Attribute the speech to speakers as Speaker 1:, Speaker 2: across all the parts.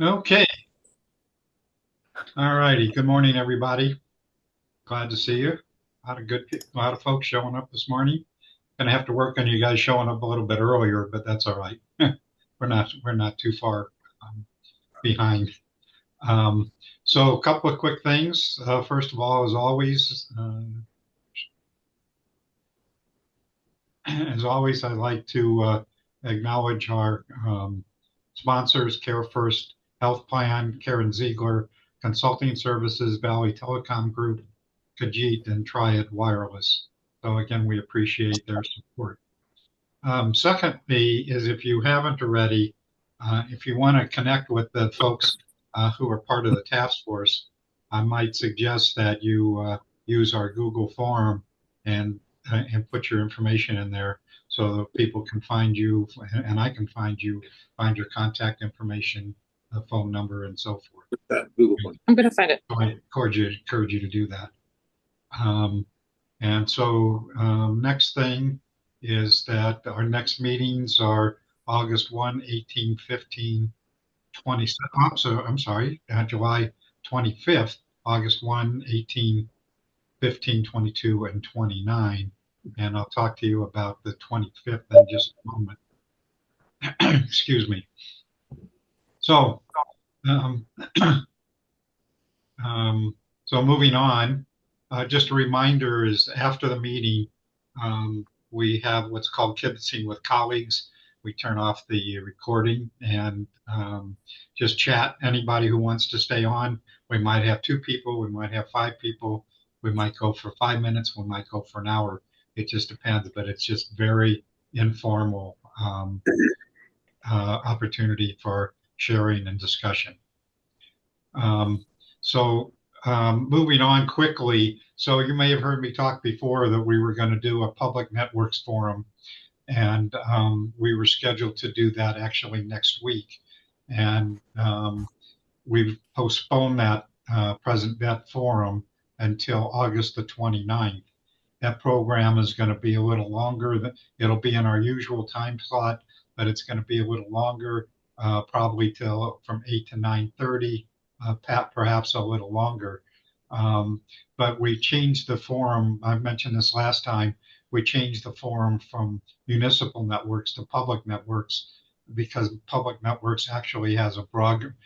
Speaker 1: Okay. All righty. Good morning, everybody. Glad to see you. A lot of folks showing up this morning. Gonna have to work on you guys showing up a little bit earlier, but that's all right. We're not too far behind. Um, so a couple of quick things. First of all, as always, I'd like to acknowledge our sponsors: Care First Health Plan, Karen Ziegler Consulting Services, Valley Telecom Group, Kajit, and Triad Wireless. So again, we appreciate their support. Secondly, is if you haven't already, if you want to connect with the folks who are part of the task force, I might suggest that you use our Google form and and put your information in there so that people can find you and I can find you, find your contact information, phone number, and so forth.
Speaker 2: That Google one.
Speaker 3: I'm going to find it.
Speaker 1: So I encourage you to do that. And so next thing is that our next meetings are August 1, 18, 15, 20. I'm sorry, July 25th, August 1, 18, 15, 22, and 29. And I'll talk to you about the 25th in just a moment. Excuse me. So, um, so moving on, just a reminder is after the meeting, we have what's called Kibitzing with Colleagues. We turn off the recording and just chat. Anybody who wants to stay on, we might have 2 people, we might have 5 people, we might go for 5 minutes, we might go for an hour. It just depends, but it's just very informal opportunity for sharing and discussion. So moving on quickly, so you may have heard me talk before that we were going to do a public networks forum, and we were scheduled to do that actually next week, and we've postponed that that forum until August the 29th. That program is going to be a little longer. It'll be in our usual time slot, but it's going to be a little longer, probably till from 8 to 9:30. Perhaps a little longer. But we changed the forum. I mentioned this last time. We changed the forum from municipal networks to public networks because public networks actually has a broader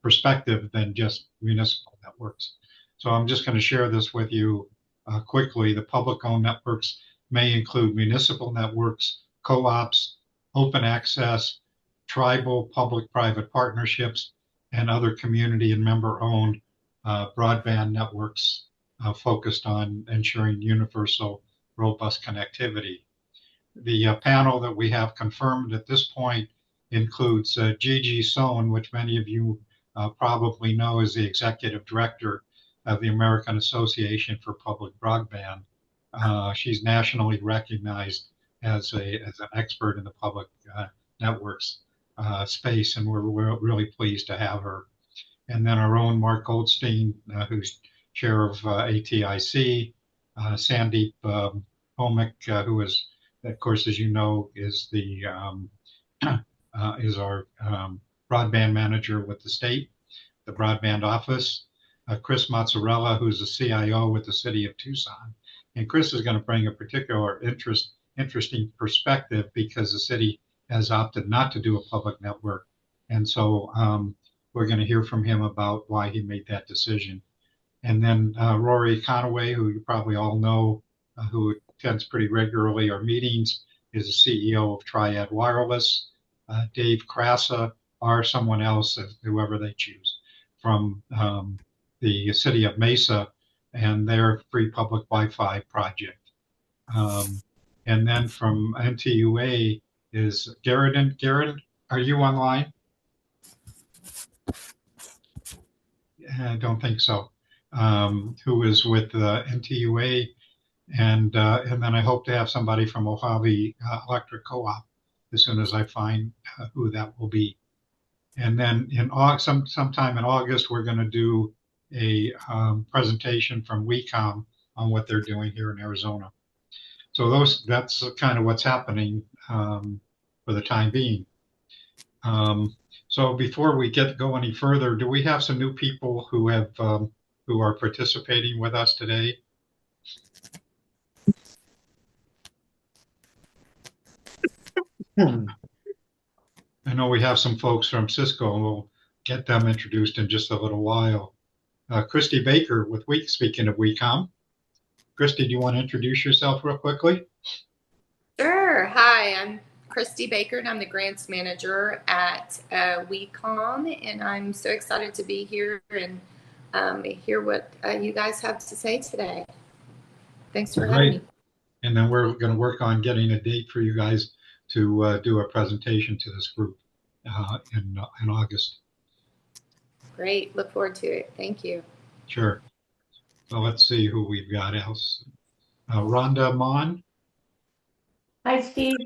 Speaker 1: perspective than just municipal networks. So I'm just going to share this with you quickly. The public-owned networks may include municipal networks, co-ops, open access, tribal public-private partnerships, and other community and member-owned broadband networks focused on ensuring universal, robust connectivity. The panel that we have confirmed at this point includes Gigi Sohn, which many of you probably know as the executive director of the American Association for Public Broadband. She's nationally recognized as an expert in the public networks space, and we're really pleased to have her. And then our own Mark Goldstein, who's chair of ATIC, Sandeep Homick, who is, of course, as you know, is the is our broadband manager with the state, the broadband office. Chris Mozzarella, who's the CIO with the city of Tucson, and Chris is going to bring a particular interesting perspective because the city has opted not to do a public network. And so we're going to hear from him about why he made that decision. And then Rory Conaway, who you probably all know, who attends pretty regularly our meetings, is the CEO of Triad Wireless. Dave Krasa, or someone else, whoever they choose, from the city of Mesa and their free public Wi-Fi project. And then from NTUA, is Garrett. Garrett, are you online? I don't think so. Who is with NTUA, and then I hope to have somebody from Mojave Electric Co-op as soon as I find who that will be. And then in sometime in August, we're going to do a presentation from WECOM on what they're doing here in Arizona. So that's kind of what's happening for the time being. Um, so before we go any further, do we have some new people who are participating with us today? Hmm. I know we have some folks from Cisco, and we'll get them introduced in just a little while. Christy Baker with speaking of WeCom. Christy, do you want to introduce yourself real quickly?
Speaker 2: Sure. Hi, I'm Christy Baker, and I'm the grants manager at WeCom, and I'm so excited to be here and hear what you guys have to say today. Thanks for having
Speaker 1: Great.
Speaker 2: me.
Speaker 1: And then we're going to work on getting a date for you guys to do a presentation to this group in August.
Speaker 2: Great. Look forward to it. Thank you.
Speaker 1: Sure. So let's see who we've got else. Rhonda Mon.
Speaker 3: Hi, Steve.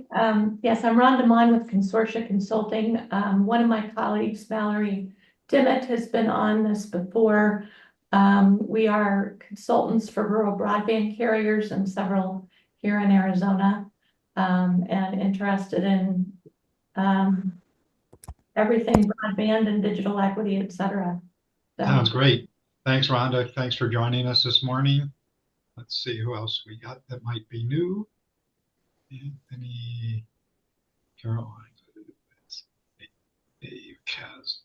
Speaker 3: Yes, I'm Rhonda Mon with Consortia Consulting. One of my colleagues, Valerie Dimmitt, has been on this before. We are consultants for rural broadband carriers and several here in Arizona, and interested in everything broadband and digital equity, et cetera. So,
Speaker 1: Sounds great. Thanks, Rhonda. Thanks for joining us this morning. Let's see who else we got that might be new. Anthony, Caroline, Dave Kaz.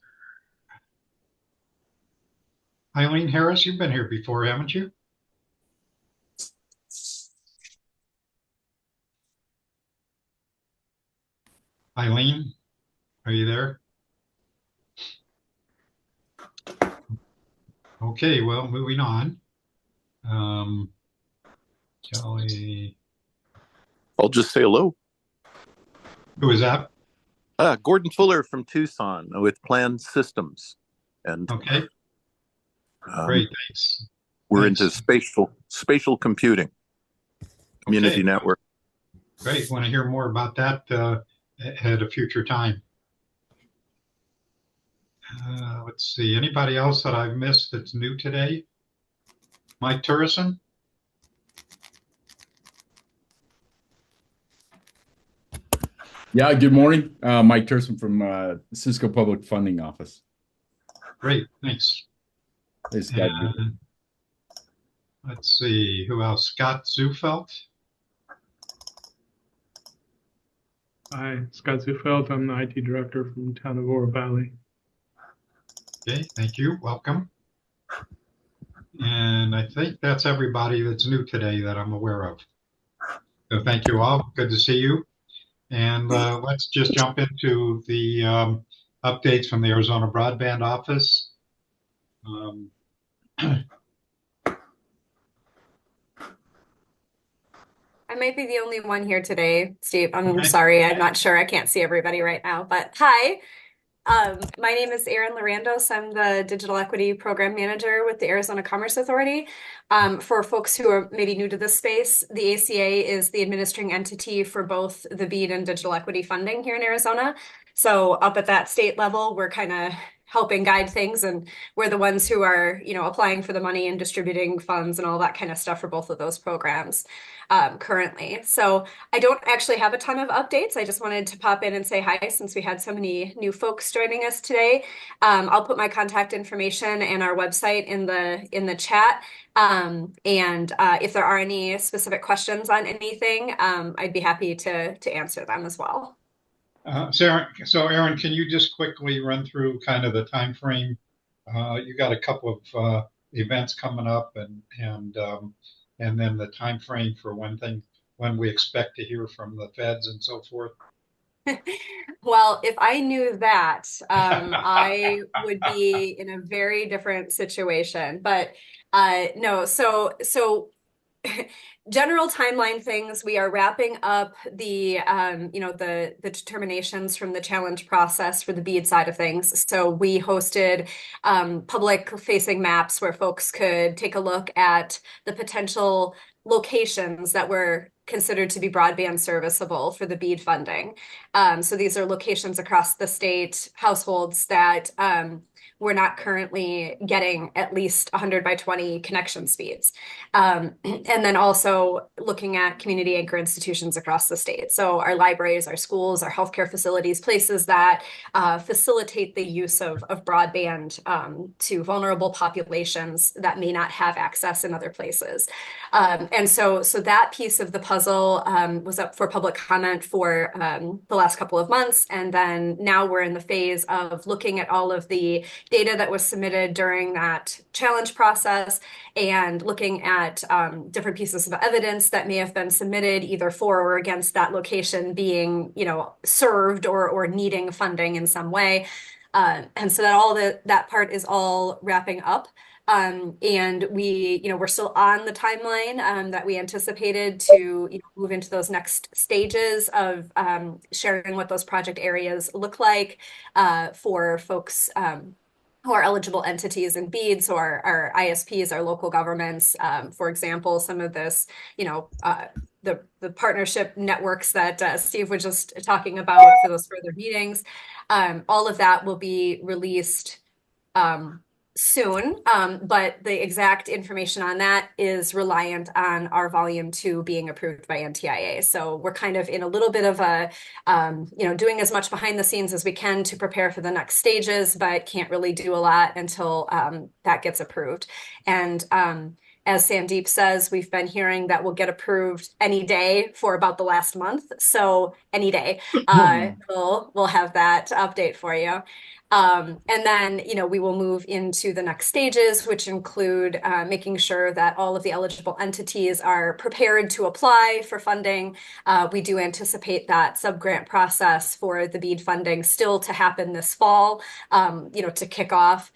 Speaker 1: Eileen Harris, you've been here before, haven't you? Eileen, are you there? Okay, well, moving on. Kelly,
Speaker 4: I'll just say hello.
Speaker 1: who is that?
Speaker 4: Gordon Fuller from Tucson with Planned Systems. And
Speaker 1: Okay, great, thanks.
Speaker 4: we're
Speaker 1: Thanks.
Speaker 4: into spatial computing, community
Speaker 1: Okay,
Speaker 4: network.
Speaker 1: great. Want to hear more about that at a future time. Let's see. Anybody else that I've missed that's new today? Mike Turrison?
Speaker 5: Yeah, good morning. Mike Turson from Cisco Public Funding Office.
Speaker 1: Great, thanks.
Speaker 5: Hey, Scott.
Speaker 1: And let's see, who else? Scott Zufelt?
Speaker 6: Hi, Scott Zufeld. I'm the IT director from the town of Oro Valley.
Speaker 1: Okay, thank you. Welcome. And I think that's everybody that's new today that I'm aware of. So thank you all. Good to see you. And let's just jump into the updates from the Arizona Broadband Office.
Speaker 7: I might be the only one here today, Steve. I'm
Speaker 1: Okay.
Speaker 7: sorry. I'm not sure. I can't see everybody right now, but hi. My name is Erin Lorandos. I'm the Digital Equity Program Manager with the Arizona Commerce Authority. For folks who are maybe new to this space, the ACA is the administering entity for both the BEAD and digital equity funding here in Arizona. So up at that state level, we're kind of helping guide things, and we're the ones who are, applying for the money and distributing funds and all that kind of stuff for both of those programs currently. So I don't actually have a ton of updates. I just wanted to pop in and say hi since we had so many new folks joining us today. I'll put my contact information and our website in the chat. And if there are any specific questions on anything, I'd be happy to answer them as well.
Speaker 1: So Erin, can you just quickly run through kind of the time frame? You got a couple of events coming up, and then the time frame for when we expect to hear from the feds and so forth.
Speaker 7: Well, if I knew that, I would be in a very different situation. But no, so general timeline things, we are wrapping up the the determinations from the challenge process for the BEAD side of things. So we hosted public facing maps where folks could take a look at the potential locations that were considered to be broadband serviceable for the BEAD funding. So these are locations across the state, households that we're not currently getting at least 100 by 20 connection speeds. And then also looking at community anchor institutions across the state. So our libraries, our schools, our healthcare facilities, places that facilitate the use of broadband to vulnerable populations that may not have access in other places. And so that piece of the puzzle was up for public comment for the last couple of months. And then now we're in the phase of looking at all of the data that was submitted during that challenge process and looking at different pieces of evidence that may have been submitted either for or against that location being, served or needing funding in some way. And so that part is all wrapping up. And we're still on the timeline that we anticipated to move into those next stages of sharing what those project areas look like for folks who are eligible entities and BEADs or our ISPs, our local governments. For example, some of this, the partnership networks that Steve was just talking about for those further meetings. All of that will be released soon, but the exact information on that is reliant on our volume 2 being approved by NTIA. So we're kind of in a little bit of a, doing as much behind the scenes as we can to prepare for the next stages, but can't really do a lot until that gets approved. And as Sandeep says, we've been hearing that we'll get approved any day for about the last month. So any day, we'll have that update for you. And then, we will move into the next stages, which include making sure that all of the eligible entities are prepared to apply for funding. We do anticipate that subgrant process for the BEAD funding still to happen this fall, to kick off.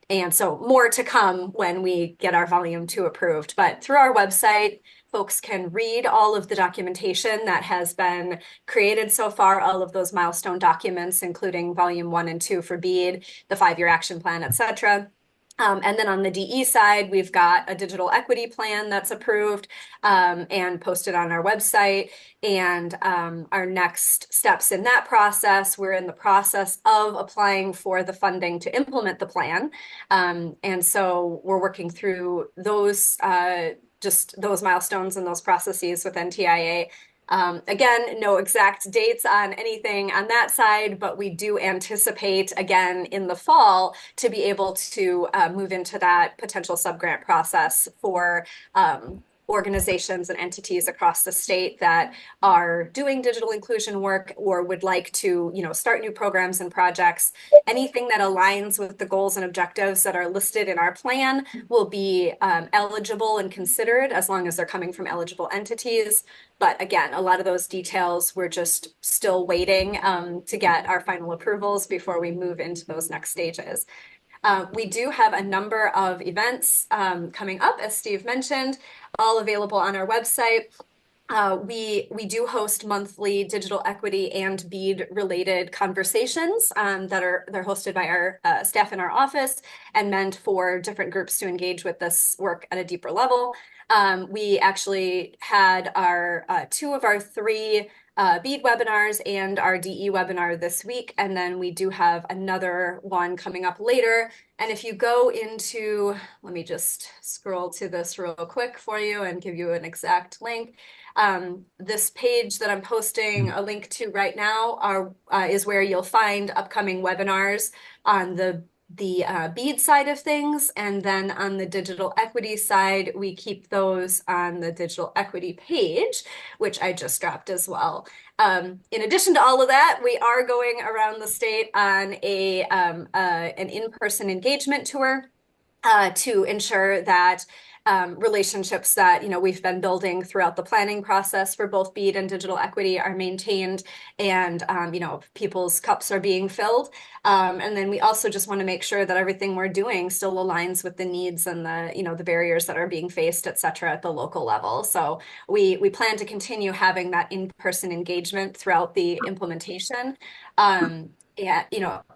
Speaker 7: And so more to come when we get our volume 2 approved. But through our website, folks can read all of the documentation that has been created so far, all of those milestone documents, including volume 1 and 2 for BEAD, the 5-year action plan, et cetera. And then on the DE side, we've got a digital equity plan that's approved and posted on our website. And our next steps in that process, we're in the process of applying for the funding to implement the plan. And so we're working through those just those milestones and those processes with NTIA. Again, no exact dates on anything on that side, but we do anticipate, again, in the fall to be able to move into that potential subgrant process for organizations and entities across the state that are doing digital inclusion work or would like to, start new programs and projects. Anything that aligns with the goals and objectives that are listed in our plan will be eligible and considered as long as they're coming from eligible entities. But again, a lot of those details, we're just still waiting to get our final approvals before we move into those next stages. We do have a number of events coming up, as Steve mentioned, all available on our website. We do host monthly digital equity and BEAD related conversations they're hosted by our staff in our office and meant for different groups to engage with this work at a deeper level. We actually had our 2 of our 3 BEAD webinars and our DE webinar this week. And then we do have another one coming up later. And if you go into, let me just scroll to this real quick for you and give you an exact link. This page that I'm posting a link to right now is where you'll find upcoming webinars on the BEAD side of things. And then on the digital equity side, we keep those on the digital equity page, which I just dropped as well. In addition to all of that, we are going around the state on an in-person engagement tour to ensure that relationships that we've been building throughout the planning process for both BEAD and digital equity are maintained, and people's cups are being filled. And then we also just want to make sure that everything we're doing still aligns with the needs and the barriers that are being faced, et cetera, at the local level. So we plan to continue having that in-person engagement throughout the implementation.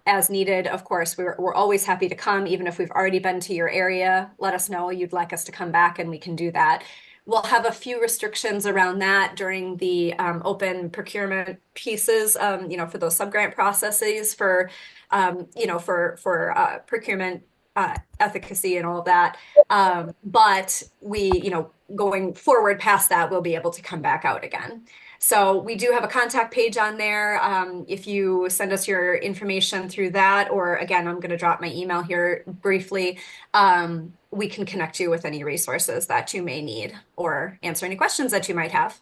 Speaker 7: As needed, of course, we're always happy to come, even if we've already been to your area. Let us know you'd like us to come back and we can do that. We'll have a few restrictions around that during the open procurement pieces, for those subgrant processes for, procurement efficacy and all of that. But we, going forward past that, we'll be able to come back out again. So we do have a contact page on there. If you send us your information through that, or again, I'm going to drop my email here briefly, we can connect you with any resources that you may need or answer any questions that you might have.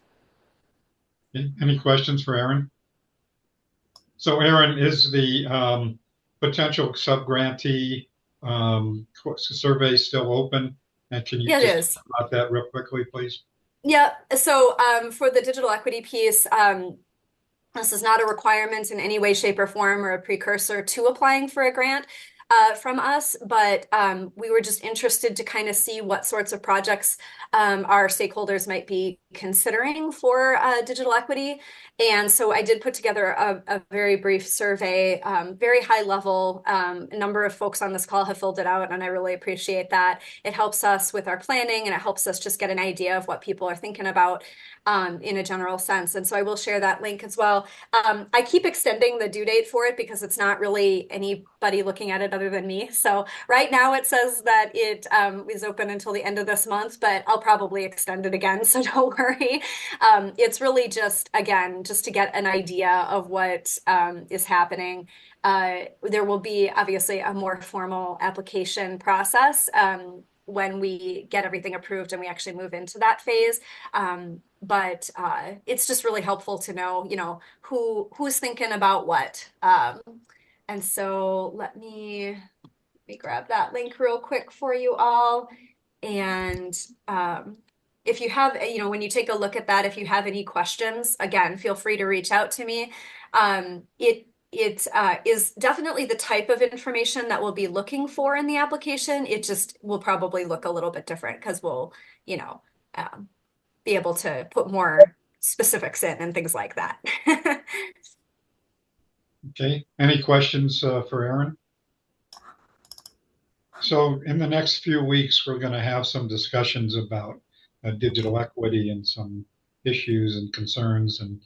Speaker 1: Any questions for Erin? So Erin, is the potential subgrantee survey still open? And can you
Speaker 7: Yeah, it
Speaker 1: just
Speaker 7: is.
Speaker 1: talk about that real quickly, please?
Speaker 7: Yeah, so for the digital equity piece, this is not a requirement in any way, shape, or form or a precursor to applying for a grant from us, but we were just interested to kind of see what sorts of projects our stakeholders might be considering for digital equity. And so I did put together a very brief survey, very high level. A number of folks on this call have filled it out, and I really appreciate that. It helps us with our planning, and it helps us just get an idea of what people are thinking about in a general sense. And so I will share that link as well. I keep extending the due date for it because it's not really anybody looking at it other than me. So right now it says that it is open until the end of this month, but I'll probably extend it again. So don't worry. It's really just, again, just to get an idea of what is happening. There will be obviously a more formal application process when we get everything approved and we actually move into that phase. But it's just really helpful to know, who's thinking about what. And so let me grab that link real quick for you all. And if you have, when you take a look at that, if you have any questions, again, feel free to reach out to me. It is definitely the type of information that we'll be looking for in the application. It just will probably look a little bit different because we'll, be able to put more specifics in and things like that.
Speaker 1: Okay. Any questions for Erin? So in the next few weeks, we're going to have some discussions about digital equity and some issues and concerns, and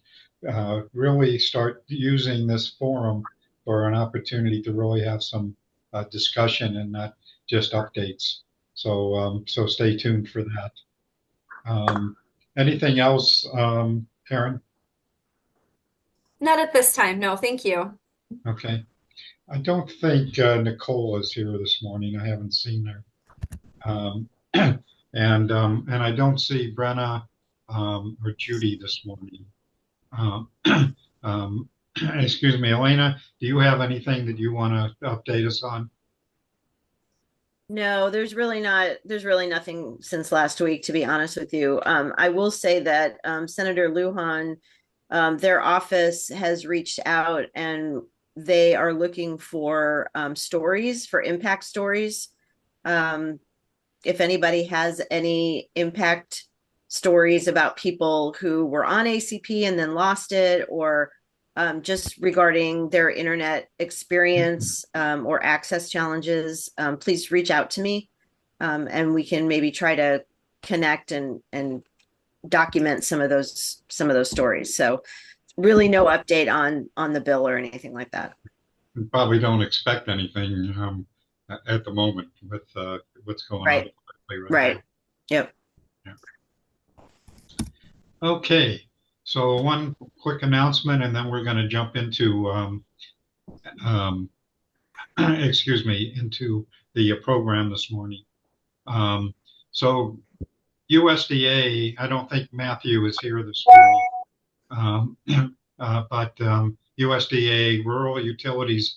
Speaker 1: really start using this forum for an opportunity to really have some discussion and not just updates. So stay tuned for that. Anything else, Erin?
Speaker 7: Not at this time. No, thank you.
Speaker 1: Okay. I don't think Nicole is here this morning. I haven't seen her. And I don't see Brenna or Judy this morning. Excuse me, Elena, do you have anything that you want to update us on?
Speaker 8: No, there's really nothing since last week, to be honest with you. I will say that Senator Lujan, their office has reached out and they are looking for stories, for impact stories. If anybody has any impact stories about people who were on ACP and then lost it, or just regarding their internet experience or access challenges, please reach out to me, and we can maybe try to connect and document some of those stories. So really no update on the bill or anything like that.
Speaker 1: We probably don't expect anything at the moment with what's going on.
Speaker 8: Right. Yep.
Speaker 1: Yeah. Okay. So one quick announcement, and then we're going to jump into, excuse me, into the program this morning. So USDA, I don't think Matthew is here this morning, but USDA Rural Utilities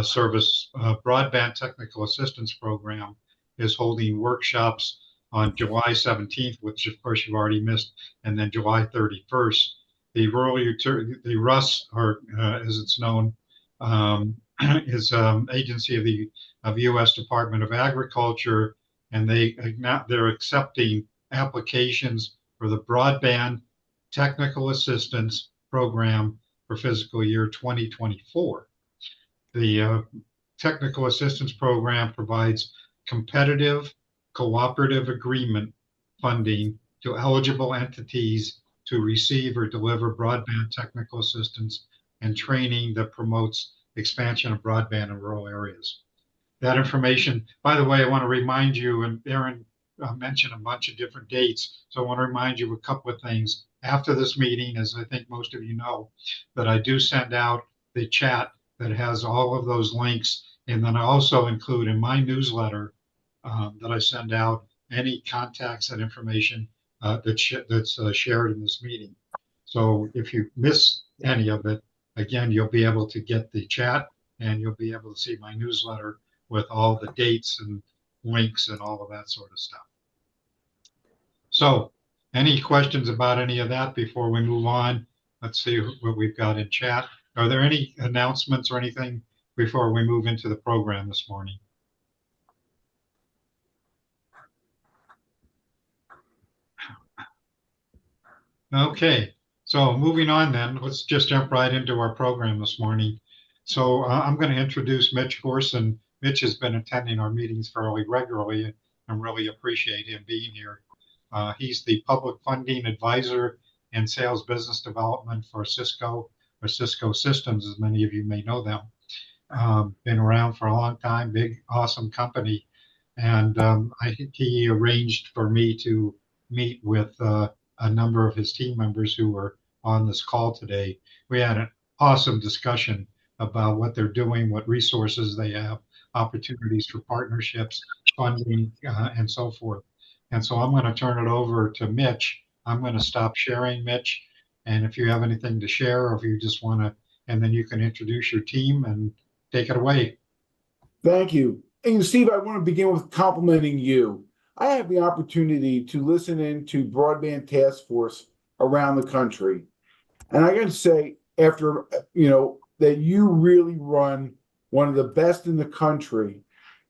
Speaker 1: Service Broadband Technical Assistance Program is holding workshops on July 17th, which of course you've already missed, and then July 31st. The the RUS, or as it's known, is agency of U.S. Department of Agriculture, and they're accepting applications for the Broadband Technical Assistance Program for fiscal year 2024. The Technical Assistance Program provides competitive cooperative agreement funding to eligible entities to receive or deliver broadband technical assistance and training that promotes expansion of broadband in rural areas. That information, by the way, I want to remind you, and Aaron mentioned a bunch of different dates, so I want to remind you of a couple of things. After this meeting, as I think most of you know, that I do send out the chat that has all of those links, and then I also include in my newsletter that I send out any contacts and information that's shared in this meeting. So if you miss any of it, again, you'll be able to get the chat and you'll be able to see my newsletter with all the dates and links and all of that sort of stuff. So any questions about any of that before we move on? Let's see what we've got in chat. Are there any announcements or anything before we move into the program this morning? Okay, so moving on then, let's just jump right into our program this morning. So I'm going to introduce Mitch Gorson. Mitch has been attending our meetings fairly regularly and really appreciate him being here. He's the public funding advisor and sales business development for Cisco, or Cisco Systems, as many of you may know them. Been around for a long time, big, awesome company. And I think he arranged for me to meet with a number of his team members who were on this call today. We had an awesome discussion about what they're doing, what resources they have, opportunities for partnerships, funding, and so forth. And so I'm going to turn it over to Mitch. I'm going to stop sharing, Mitch. And if you have anything to share, or if you just want to, and then you can introduce your team and take it away.
Speaker 9: Thank you. And Steve, I want to begin with complimenting you. I have the opportunity to listen in to Broadband Task Force around the country. And I got to say, after, that you really run one of the best in the country.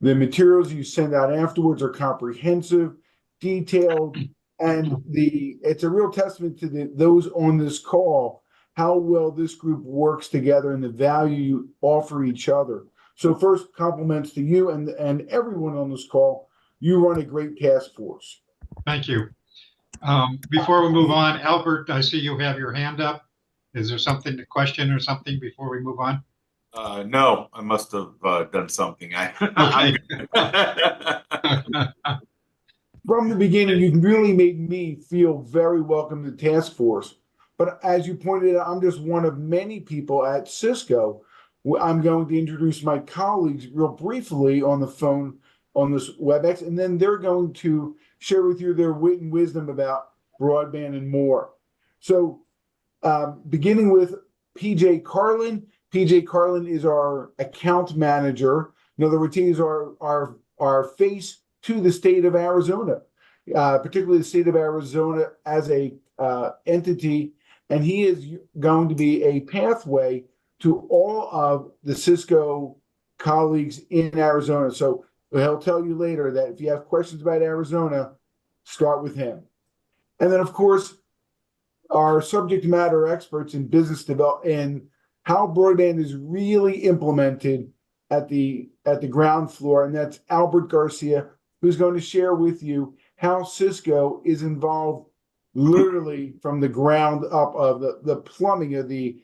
Speaker 9: The materials you send out afterwards are comprehensive, detailed, and it's a real testament to those on this call, how well this group works together and the value you offer each other. So first, compliments to you and everyone on this call. You run a great task force.
Speaker 1: Thank you. Before we move on, Albert, I see you have your hand up. Is there something to question or something before we move on?
Speaker 10: No, I must have done something.
Speaker 1: Okay.
Speaker 9: From the beginning, you really made me feel very welcome to the task force. But as you pointed out, I'm just one of many people at Cisco. I'm going to introduce my colleagues real briefly on the phone on this WebEx, and then they're going to share with you their wit and wisdom about broadband and more. So beginning with PJ Carlin. PJ Carlin is our account manager. In other words, he is our face to the state of Arizona, particularly the state of Arizona as a entity, and he is going to be a pathway to all of the Cisco colleagues in Arizona. So he'll tell you later that if you have questions about Arizona, start with him. And then, of course, our subject matter experts in business development and how broadband is really implemented at the ground floor, and that's Albert Garcia, who's going to share with you how Cisco is involved literally from the ground up of the plumbing of the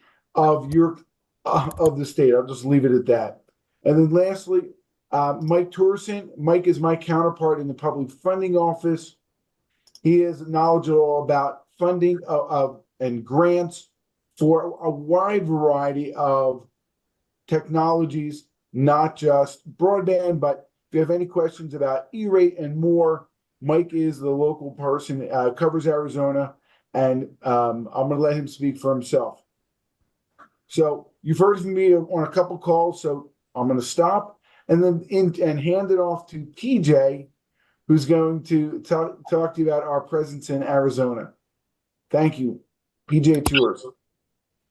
Speaker 9: state. I'll just leave it at that. And then lastly, Mike Torsen. Mike is my counterpart in the public funding office. He is knowledgeable about funding and grants for a wide variety of technologies, not just broadband, but if you have any questions about E-rate and more, Mike is the local person, covers Arizona, and I'm going to let him speak for himself. So you've heard from me on a couple calls, so I'm going to stop and then hand it off to PJ, who's going to talk to you about our presence in Arizona. Thank you. PJ Tours.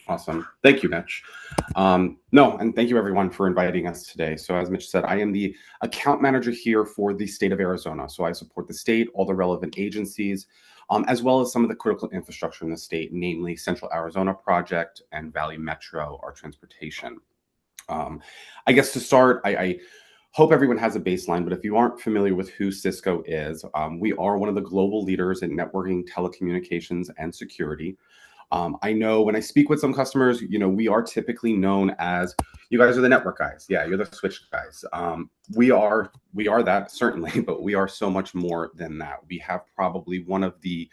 Speaker 11: Awesome. Thank you, Mitch. And thank you everyone for inviting us today. So as Mitch said, I am the account manager here for the state of Arizona. So I support the state, all the relevant agencies, as well as some of the critical infrastructure in the state, namely Central Arizona Project and Valley Metro, our transportation. I guess to start, I hope everyone has a baseline, but if you aren't familiar with who Cisco is, we are one of the global leaders in networking, telecommunications, and security. I know when I speak with some customers, we are typically known as, you guys are the network guys. Yeah, you're the switch guys. We are that, certainly, but we are so much more than that. We have probably one of the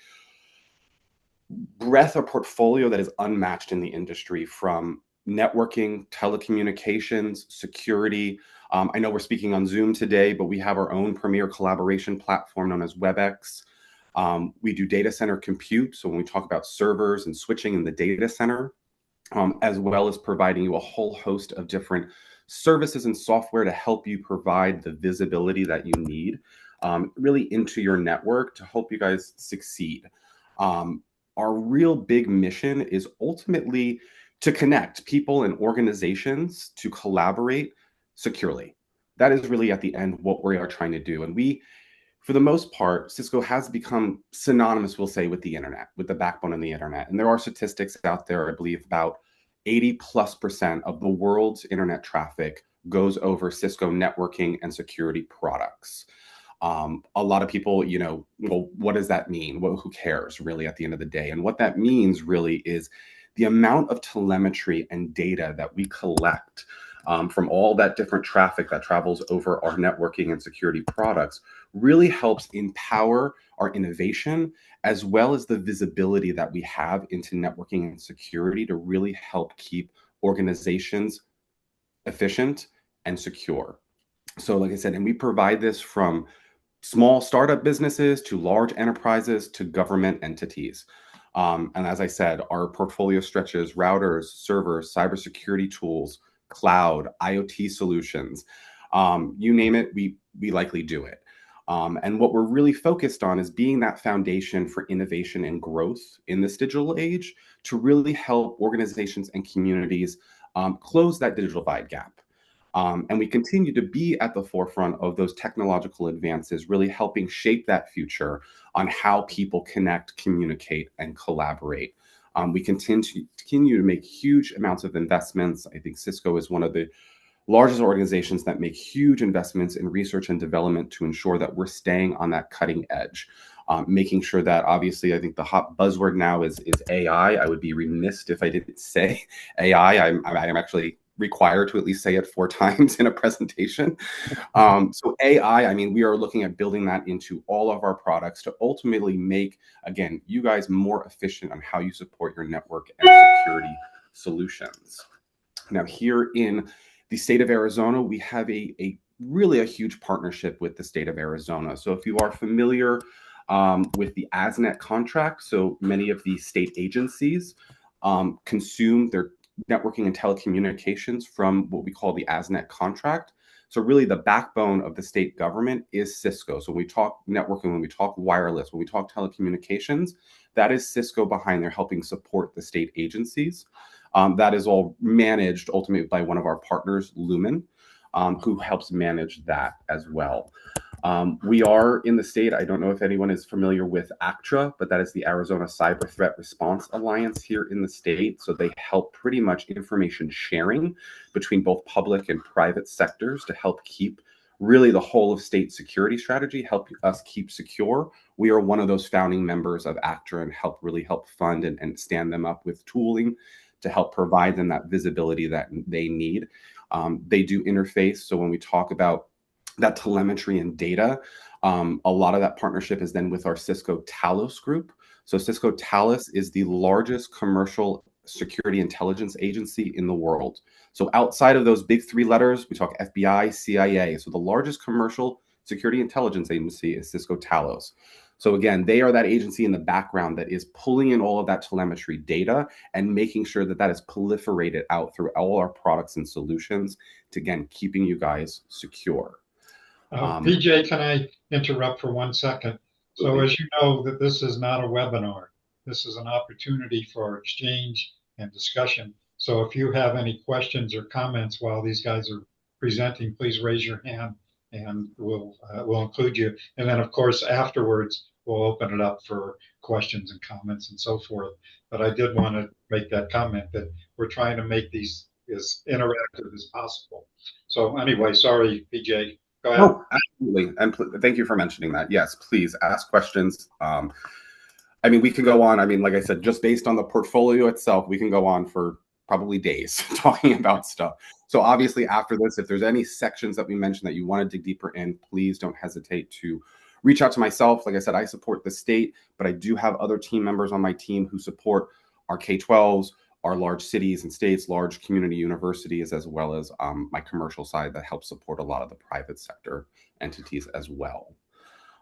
Speaker 11: breadth of portfolio that is unmatched in the industry, from networking, telecommunications, security. I know we're speaking on Zoom today, but we have our own premier collaboration platform known as WebEx. We do data center compute. So when we talk about servers and switching in the data center, as well as providing you a whole host of different services and software to help you provide the visibility that you need, really into your network to help you guys succeed. Our real big mission is ultimately to connect people and organizations to collaborate securely. That is really at the end what we are trying to do. And we, for the most part, Cisco has become synonymous, we'll say, with the internet, with the backbone of the internet. And there are statistics out there, I believe about 80+% of the world's internet traffic goes over Cisco networking and security products. A lot of people, well, what does that mean? Well, who cares really at the end of the day? And what that means really is the amount of telemetry and data that we collect from all that different traffic that travels over our networking and security products really helps empower our innovation, as well as the visibility that we have into networking and security to really help keep organizations efficient and secure. So like I said, and we provide this from small startup businesses to large enterprises to government entities. And as I said, our portfolio stretches routers, servers, cybersecurity tools, cloud, IoT solutions. You name it, we likely do it. And what we're really focused on is being that foundation for innovation and growth in this digital age to really help organizations and communities close that digital divide gap. And we continue to be at the forefront of those technological advances, really helping shape that future on how people connect, communicate, and collaborate. We continue to make huge amounts of investments. I think Cisco is one of the largest organizations that make huge investments in research and development to ensure that we're staying on that cutting edge. Making sure that, obviously, I think the hot buzzword now is AI. I would be remiss if I didn't say AI. I'm actually required to at least say it 4 times in a presentation. So AI, I mean, we are looking at building that into all of our products to ultimately make, again, you guys more efficient on how you support your network and security solutions. Now, here in the state of Arizona, we have a really a huge partnership with the state of Arizona. So if you are familiar with the AZNet contract, so many of the state agencies consume their networking and telecommunications from what we call the AZNet contract. So really the backbone of the state government is Cisco. So when we talk networking, when we talk wireless, when we talk telecommunications, that is Cisco behind there helping support the state agencies. That is all managed ultimately by one of our partners, Lumen, who helps manage that as well. We are in the state, I don't know if anyone is familiar with ACTRA, but that is the Arizona Cyber Threat Response Alliance here in the state. So they help pretty much information sharing between both public and private sectors to help keep really the whole of state security strategy, help us keep secure. We are one of those founding members of ACTRA and really help fund and stand them up with tooling to help provide them that visibility that they need. They do interface. So when we talk about that telemetry and data, a lot of that partnership is then with our Cisco Talos group. So Cisco Talos is the largest commercial security intelligence agency in the world. So outside of those big 3 letters, we talk FBI, CIA. So the largest commercial security intelligence agency is Cisco Talos. So again, they are that agency in the background that is pulling in all of that telemetry data and making sure that that is proliferated out through all our products and solutions to, again, keeping you guys secure.
Speaker 1: PJ, can I interrupt for 1 second? So as you know, that this is not a webinar. This is an opportunity for exchange and discussion. So if you have any questions or comments while these guys are presenting, please raise your hand and we'll include you. And then, of course, afterwards, we'll open it up for questions and comments and so forth. But I did want to make that comment that we're trying to make these as interactive as possible. So anyway, sorry, PJ, go ahead.
Speaker 11: No, absolutely. And thank you for mentioning that. Yes, please ask questions. I mean, we can go on. I mean, like I said, just based on the portfolio itself, we can go on for probably days talking about stuff. So obviously after this, if there's any sections that we mentioned that you want to dig deeper in, please don't hesitate to reach out to myself. Like I said, I support the state, but I do have other team members on my team who support our K-12s, our large cities and states, large community universities, as well as my commercial side that helps support a lot of the private sector entities as well.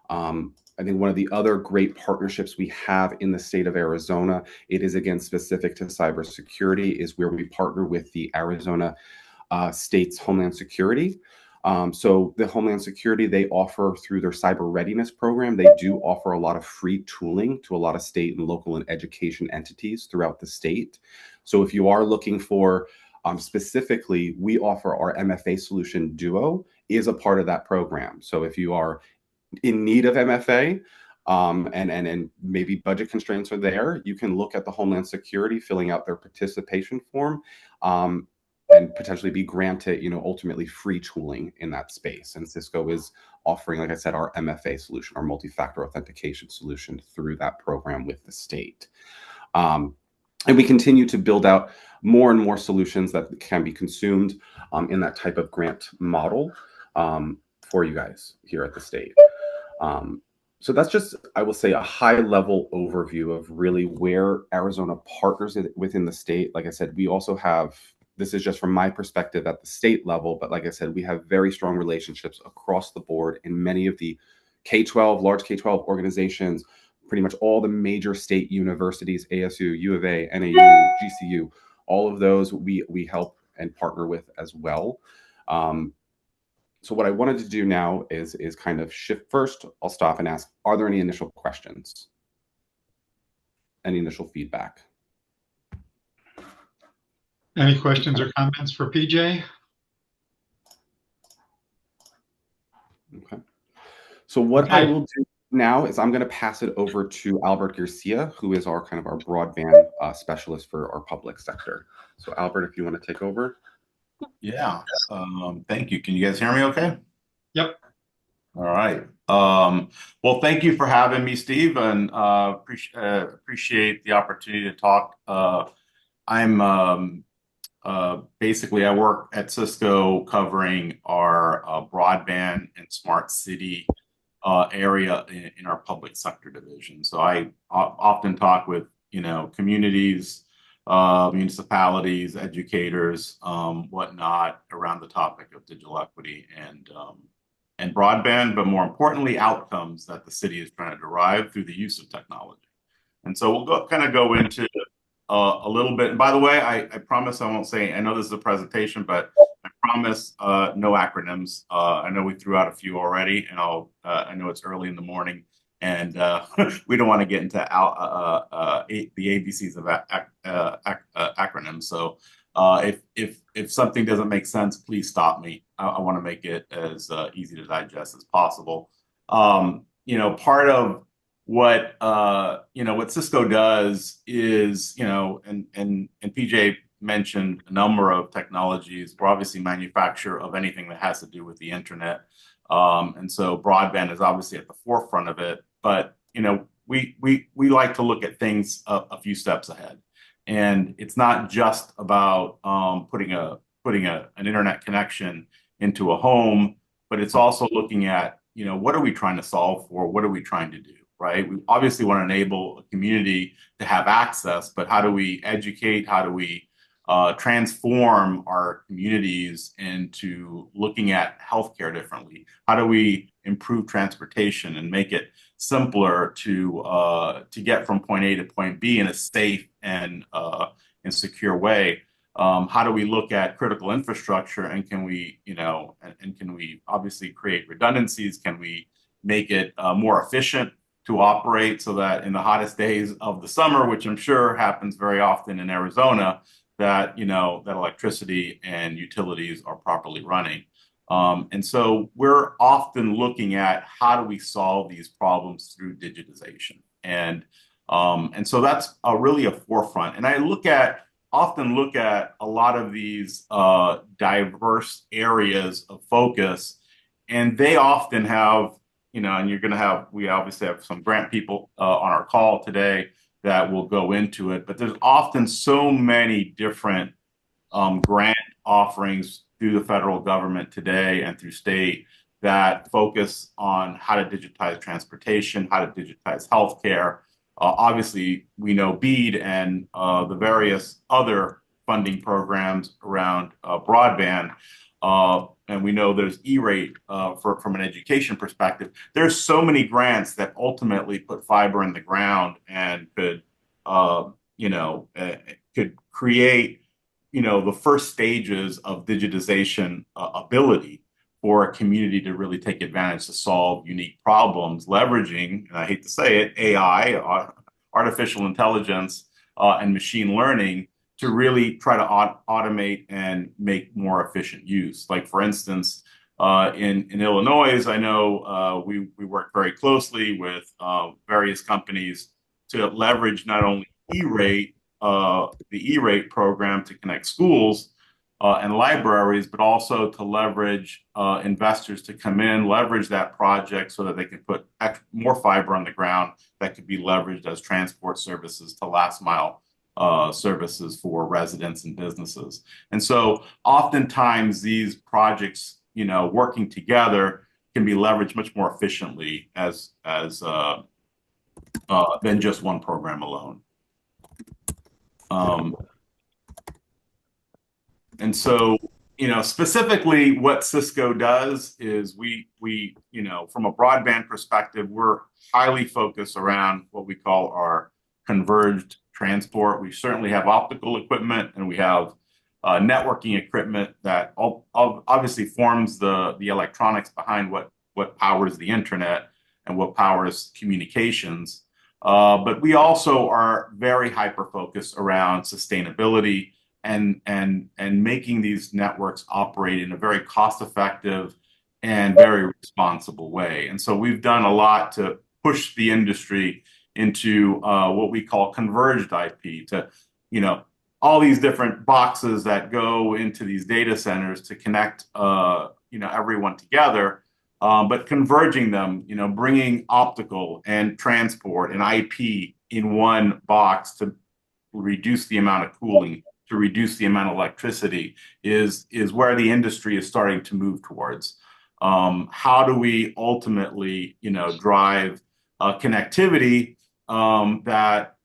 Speaker 11: I think one of the other great partnerships we have in the state of Arizona, it is again specific to cybersecurity, is where we partner with the Arizona State's Homeland Security. So the Homeland Security, they offer through their cyber readiness program, they do offer a lot of free tooling to a lot of state and local and education entities throughout the state. So if you are looking for specifically, we offer our MFA solution Duo is a part of that program. So if you are in need of MFA and maybe budget constraints are there, you can look at the Homeland Security filling out their participation form and potentially be granted, ultimately free tooling in that space. And Cisco is offering, like I said, our MFA solution, our multi-factor authentication solution through that program with the state. And we continue to build out more and more solutions that can be consumed in that type of grant model for you guys here at the state. So that's just, I will say, a high-level overview of really where Arizona partners within the state. Like I said, we also have, this is just from my perspective at the state level, but like I said, we have very strong relationships across the board in many of the K-12, large K-12 organizations, pretty much all the major state universities, ASU, U of A, NAU, GCU, all of those we help and partner with as well. So what I wanted to do now is kind of shift. First, I'll stop and ask, are there any initial questions? Any initial feedback?
Speaker 1: Any questions or comments for PJ?
Speaker 11: Okay. So what I will do now is I'm going to pass it over to Albert Garcia, who is our broadband specialist for our public sector. So Albert, if you want to take over.
Speaker 12: Yeah. Thank you. Can you guys hear me okay?
Speaker 1: Yep.
Speaker 12: All right. Well, thank you for having me, Steve, and appreciate the opportunity to talk. I'm basically, I work at Cisco covering our broadband and smart city area in our public sector division. So I often talk with, communities, municipalities, educators, whatnot around the topic of digital equity and broadband, but more importantly, outcomes that the city is trying to derive through the use of technology. And so we'll go into a little bit. And by the way, I promise I won't say, I know this is a presentation, but I promise no acronyms. I know we threw out a few already, and I know it's early in the morning, and we don't want to get into the ABCs of acronyms. So if something doesn't make sense, please stop me. I want to make it as easy to digest as possible. Part of what Cisco does is, and PJ mentioned a number of technologies. We're obviously manufacturer of anything that has to do with the internet. And so broadband is obviously at the forefront of it, but we like to look at things a few steps ahead. And it's not just about putting an internet connection into a home, but it's also looking at, what are we trying to solve for? What are we trying to do? Right? We obviously want to enable a community to have access, but how do we educate? How do we transform our communities into looking at healthcare differently? How do we improve transportation and make it simpler to get from point A to point B in a safe and secure way? How do we look at critical infrastructure, and can we, can we obviously create redundancies? Can we make it more efficient to operate so that in the hottest days of the summer, which I'm sure happens very often in Arizona, that that electricity and utilities are properly running. And so we're often looking at how do we solve these problems through digitization, and so that's really a forefront. And I look at often look at a lot of these diverse areas of focus, and they often have, and we obviously have some grant people on our call today that will go into it, but there's often so many different grant offerings through the federal government today and through state that focus on how to digitize transportation, how to digitize healthcare. Obviously, we know BEAD and the various other funding programs around broadband. And we know there's E-rate from an education perspective. There's so many grants that ultimately put fiber in the ground and could create, the first stages of digitization ability for a community to really take advantage to solve unique problems, leveraging, and I hate to say it, AI, artificial intelligence, and machine learning to really try to automate and make more efficient use. Like, for instance, in Illinois, I know we work very closely with various companies to leverage not only E-rate, the E-rate program to connect schools and libraries, but also to leverage investors to come in, leverage that project so that they can put more fiber on the ground that could be leveraged as transport services to last mile services for residents and businesses. And so oftentimes these projects, working together can be leveraged much more efficiently as than just one program alone. And so, specifically what Cisco does is we, from a broadband perspective, we're highly focused around what we call our converged transport. We certainly have optical equipment and we have networking equipment that obviously forms the electronics behind what powers the internet and what powers communications. But we also are very hyper-focused around sustainability and making these networks operate in a very cost-effective and very responsible way. And so we've done a lot to push the industry into what we call converged IP, to, all these different boxes that go into these data centers to connect, everyone together, but converging them, bringing optical and transport and IP in one box to reduce the amount of cooling, to reduce the amount of electricity is where the industry is starting to move towards. How do we ultimately, drive connectivity that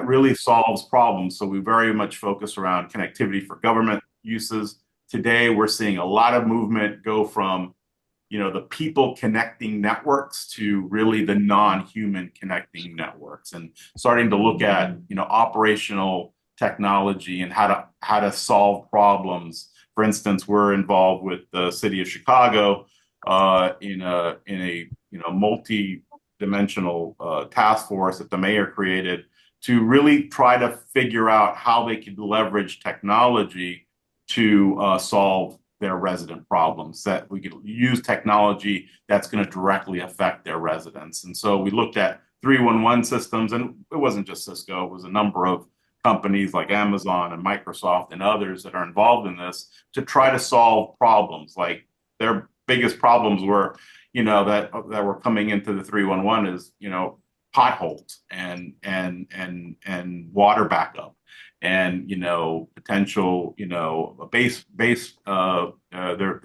Speaker 12: really solves problems? So we very much focus around connectivity for government uses. Today, we're seeing a lot of movement go from, the people connecting networks to really the non-human connecting networks, and starting to look at, operational technology and how to solve problems. For instance, we're involved with the city of Chicago in a multi-dimensional task force that the mayor created to really try to figure out how they could leverage technology to solve their resident problems, that we could use technology that's going to directly affect their residents. And so we looked at 311 systems, and it wasn't just Cisco, it was a number of companies like Amazon and Microsoft and others that are involved in this to try to solve problems. Like, their biggest problems were, that were coming into the 311 is, potholes and water backup and, potential, their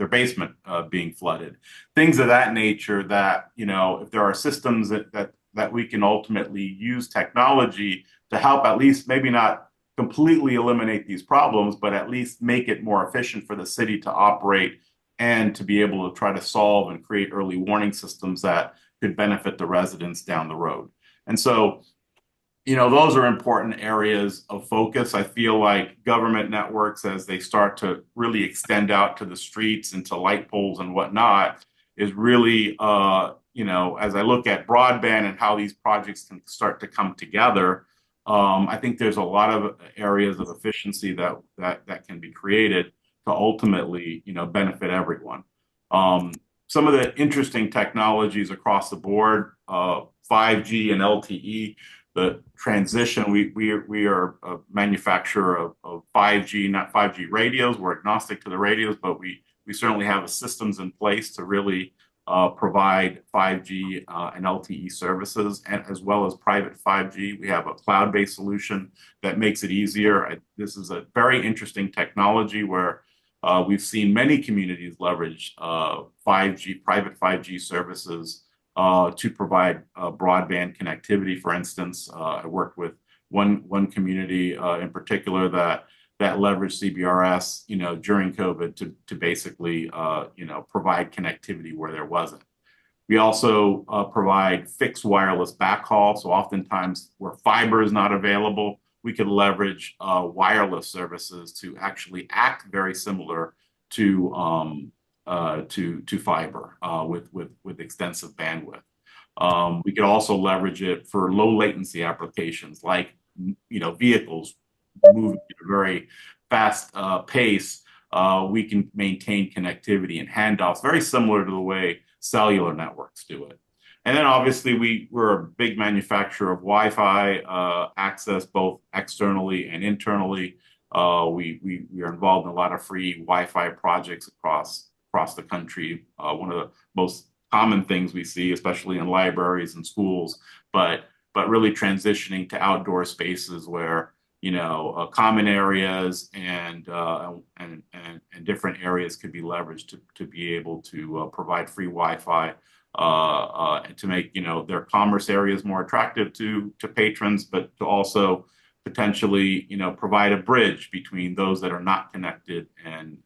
Speaker 12: basement being flooded, things of that nature that, if there are systems that we can ultimately use technology to help, at least maybe not completely eliminate these problems, but at least make it more efficient for the city to operate and to be able to try to solve and create early warning systems that could benefit the residents down the road. And so, those are important areas of focus. I feel like government networks, as they start to really extend out to the streets and to light poles and whatnot, is really, as I look at broadband and how these projects can start to come together, I think there's a lot of areas of efficiency that can be created to ultimately, benefit everyone. Some of the interesting technologies across the board, 5G and LTE, the transition. We are a manufacturer of 5G, not 5G radios. We're agnostic to the radios, but we certainly have systems in place to really provide 5G and LTE services, and as well as private 5G. We have a cloud-based solution that makes it easier. This is a very interesting technology where we've seen many communities leverage 5G, private 5G services to provide broadband connectivity. For instance, I worked with one community in particular that leveraged CBRS, during COVID to basically, provide connectivity where there wasn't. We also provide fixed wireless backhaul. So oftentimes where fiber is not available, we could leverage wireless services to actually act very similar to fiber with extensive bandwidth. We could also leverage it for low latency applications like vehicles moving at a very fast pace. We can maintain connectivity and handoffs very similar to the way cellular networks do it. And then obviously we're a big manufacturer of Wi-Fi access, both externally and internally. We are involved in a lot of free Wi-Fi projects across the country. One of the most common things we see, especially in libraries and schools, but really transitioning to outdoor spaces where common areas and different areas could be leveraged to be able to provide free Wi-Fi and to make their commerce areas more attractive to patrons, but to also potentially provide a bridge between those that are not connected and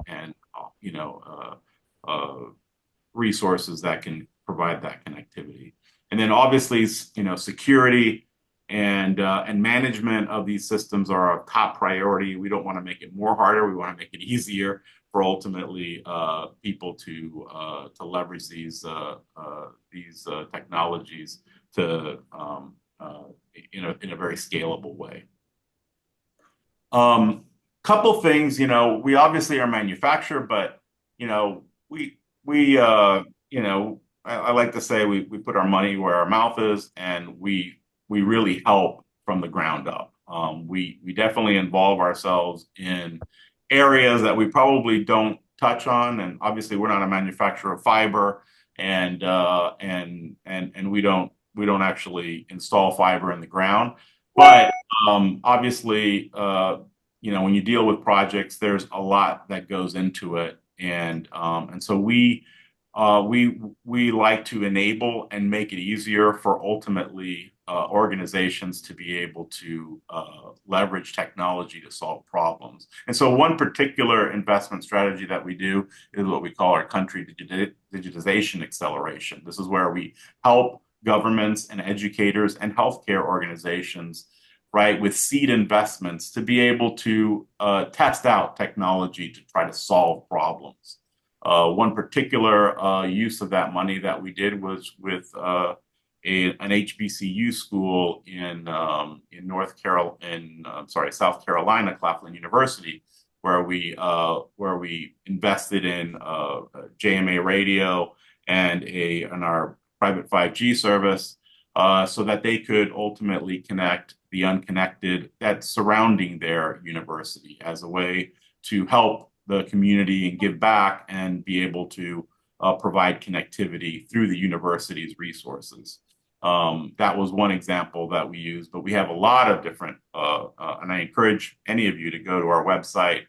Speaker 12: resources that can provide that connectivity. And then obviously security and management of these systems are our top priority. We don't want to make it more harder. We want to make it easier for ultimately people to leverage these technologies to in a very scalable way. Couple things, we obviously are a manufacturer, but I like to say we put our money where our mouth is, and we really help from the ground up. We definitely involve ourselves in areas that we probably don't touch on, and obviously we're not a manufacturer of fiber, and we don't actually install fiber in the ground. But obviously, when you deal with projects, there's a lot that goes into it, and so we like to enable and make it easier for ultimately organizations to be able to leverage technology to solve problems. And so one particular investment strategy that we do is what we call our country digitization acceleration. This is where we help governments and educators and healthcare organizations, right, with seed investments to be able to test out technology to try to solve problems. One particular use of that money that we did was with an HBCU school in South Carolina, Claflin University, where we invested in JMA radio and our private 5G service, so that they could ultimately connect the unconnected that's surrounding their university as a way to help the community and give back and be able to provide connectivity through the university's resources. That was one example that we used, but we have a lot of different, and I encourage any of you to go to our website,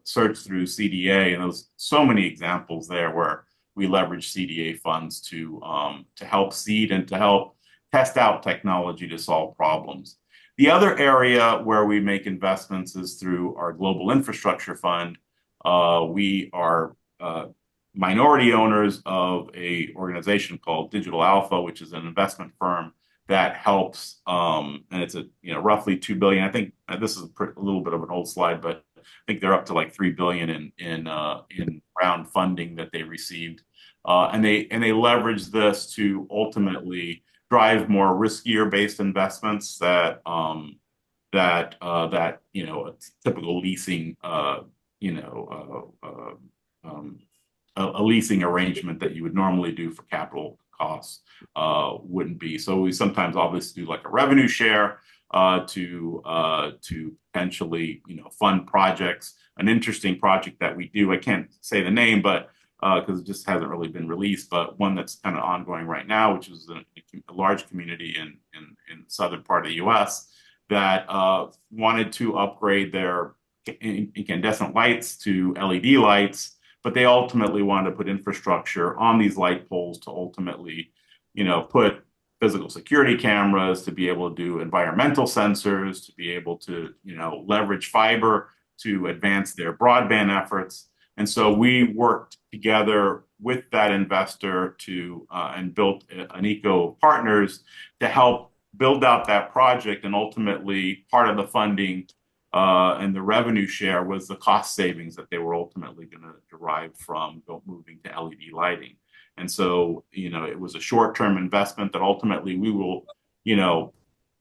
Speaker 12: search through CDA, and there's so many examples there where we leverage CDA funds to help seed and to help test out technology to solve problems. The other area where we make investments is through our Global Infrastructure Fund. We are minority owners of an organization called Digital Alpha, which is an investment firm that helps, and it's roughly $2 billion. I think this is a little bit of an old slide, but I think they're up to like $3 billion in round funding that they received, and they leverage this to ultimately drive more riskier based investments that a typical leasing a leasing arrangement that you would normally do for capital costs wouldn't be. So we sometimes obviously do like a revenue share to potentially, fund projects. An interesting project that we do, I can't say the name, but because it just hasn't really been released, but one that's kind of ongoing right now, which is a large community in the southern part of the U.S. that wanted to upgrade their incandescent lights to LED lights, but they ultimately wanted to put infrastructure on these light poles to ultimately, put physical security cameras, to be able to do environmental sensors, to be able to, leverage fiber to advance their broadband efforts. And so we worked together with that investor to and built an eco partners to help build out that project. And ultimately, part of the funding and the revenue share was the cost savings that they were ultimately going to derive from moving to LED lighting. And so, it was a short-term investment that ultimately we will,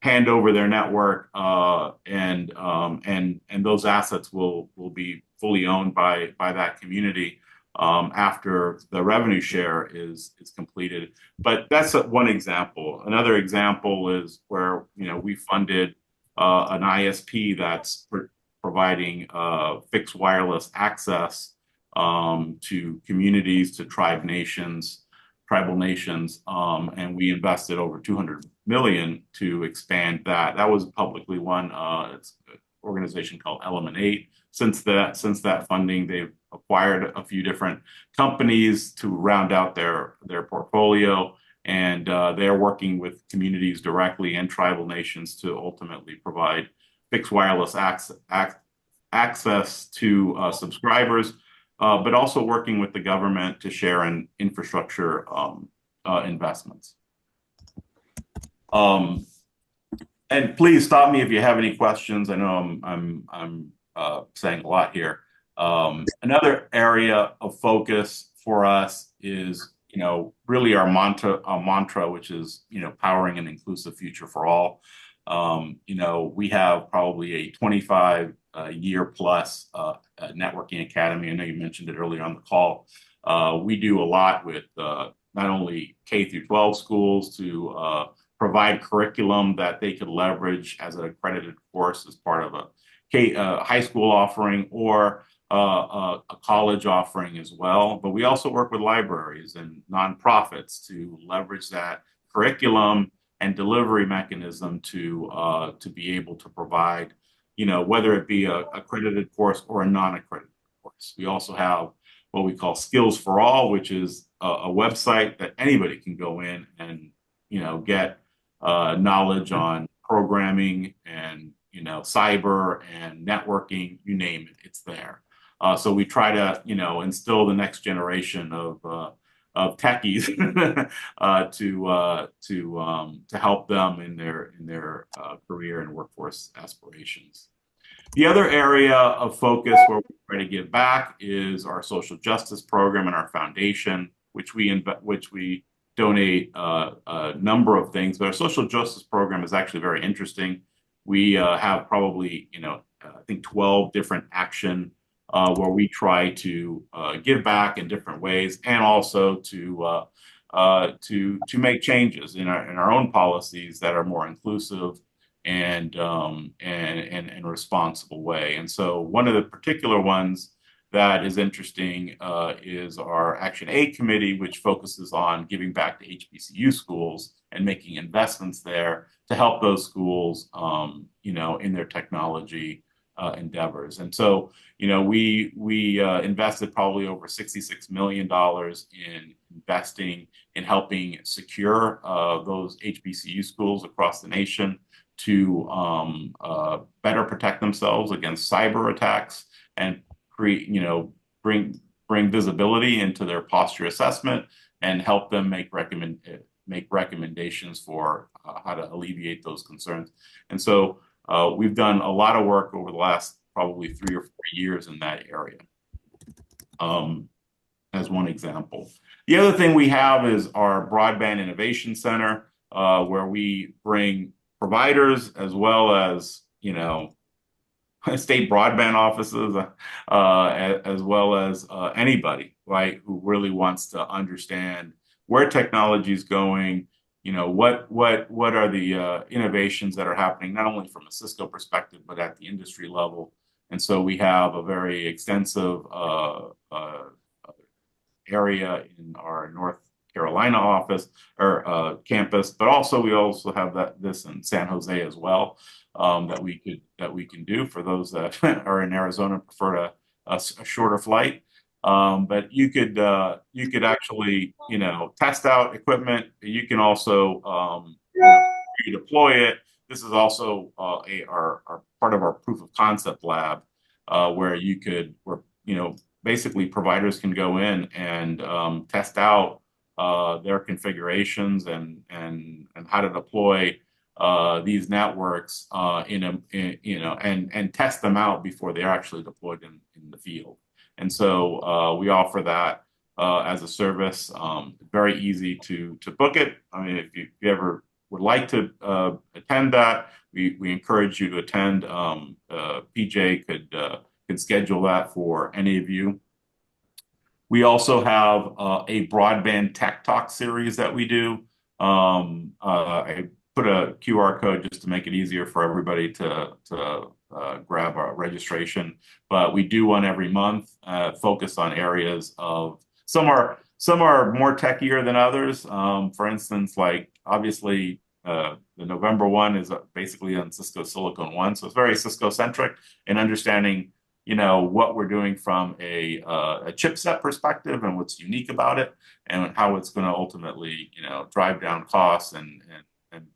Speaker 12: hand over their network, and those assets will be fully owned by that community after the revenue share is completed. But that's one example. Another example is where we funded an ISP that's providing fixed wireless access to communities, to tribal nations, and we invested over $200 million to expand that. That was publicly won. It's an organization called Element 8. Since that funding, they've acquired a few different companies to round out their portfolio, and they're working with communities directly and tribal nations to ultimately provide fixed wireless access to subscribers, but also working with the government to share in infrastructure investments. And please stop me if you have any questions. I know I'm saying a lot here. Another area of focus for us is, really our mantra, which is, powering an inclusive future for all. We have probably a 25-year plus networking academy. I know you mentioned it earlier on the call. We do a lot with not only K through 12 schools to provide curriculum that they could leverage as an accredited course as part of a high school offering or a college offering as well. But we also work with libraries and nonprofits to leverage that curriculum and delivery mechanism to be able to provide, whether it be a accredited course or a non-accredited course. We also have what we call Skills for All, which is a website that anybody can go in and, get knowledge on programming and, cyber and networking, you name it, it's there. So we try to, instill the next generation of techies to help them in their career and workforce aspirations. The other area of focus where we try to give back is our social justice program and our foundation, which we donate a number of things. But our social justice program is actually very interesting. We have probably, I think 12 different action where we try to give back in different ways, and also to make changes in our own policies that are more inclusive and responsible way. And so one of the particular ones that is interesting is our Action 8 committee, which focuses on giving back to HBCU schools and making investments there to help those schools, in their technology endeavors. And so, we invested probably over $66 million in investing in helping secure those HBCU schools across the nation to better protect themselves against cyber attacks and create, bring visibility into their posture assessment and help them make recommendations for how to alleviate those concerns. And so we've done a lot of work over the last probably 3 or 4 years in that area, as one example. The other thing we have is our Broadband Innovation Center, where we bring providers as well as, state broadband offices, as well as anybody, right, who really wants to understand where technology is going, what are the innovations that are happening, not only from a Cisco perspective, but at the industry level. And so we have a very extensive area in our North Carolina office or campus, but also we also have this in San Jose as well, that we can do for those that are in Arizona and prefer a shorter flight. But you could actually test out equipment. You can also deploy it. This is also our part of our proof of concept lab, where basically providers can go in and test out their configurations and how to deploy these networks and test them out before they're actually deployed in the field. And so we offer that as a service. Very easy to book it. I mean, if you ever would like to attend that, we encourage you to attend. PJ could schedule that for any of you. We also have a broadband tech talk series that we do. I put a QR code just to make it easier for everybody to grab our registration, but we do one every month, focused on areas of some are more techier than others. For instance, like obviously the November one is basically on Cisco Silicon One, so it's very Cisco centric and understanding what we're doing from a chipset perspective and what's unique about it and how it's going to ultimately drive down costs and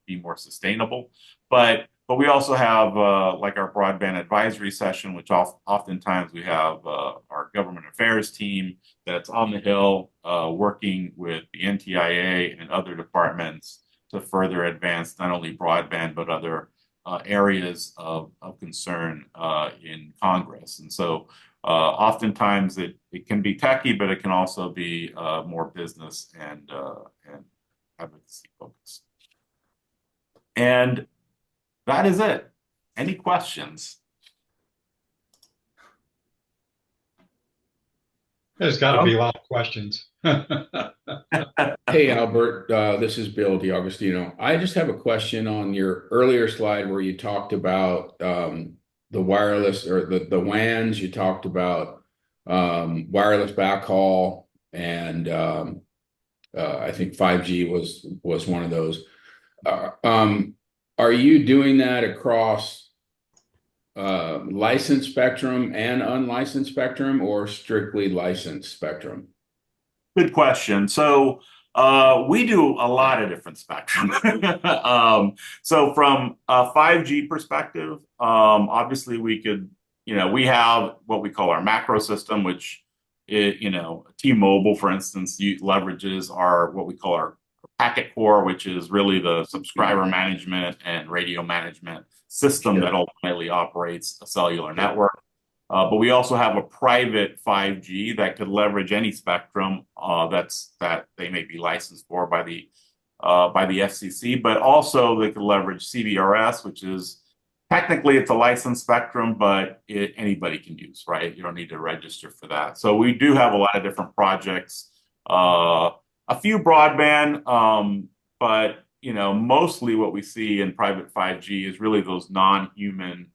Speaker 12: be more sustainable. But we also have like our broadband advisory session, which oftentimes we have our government affairs team that's on the Hill working with the NTIA and other departments to further advance not only broadband but other areas of concern in Congress. And so oftentimes it can be techy, but it can also be more business and advocacy focused. And that is it. Any questions?
Speaker 1: There's got to be a lot of questions.
Speaker 13: Hey, Albert, this is Bill DiAugustino. I just have a question on your earlier slide where you talked about the wireless or the WANs. You talked about wireless backhaul, and I think 5G was one of those. Are you doing that across licensed spectrum and unlicensed spectrum, or strictly licensed spectrum?
Speaker 12: Good question. So we do a lot of different spectrum. So from a 5G perspective, obviously we could, we have what we call our macro system, which T-Mobile, for instance, leverages what we call our packet core, which is really the subscriber management and radio management system that ultimately operates a cellular network. But we also have a private 5G that could leverage any spectrum that they may be licensed for by the FCC, but also they could leverage CBRS, which is technically it's a licensed spectrum, but anybody can use, right? You don't need to register for that. So we do have a lot of different projects, a few broadband, but mostly what we see in private 5G is really those non-human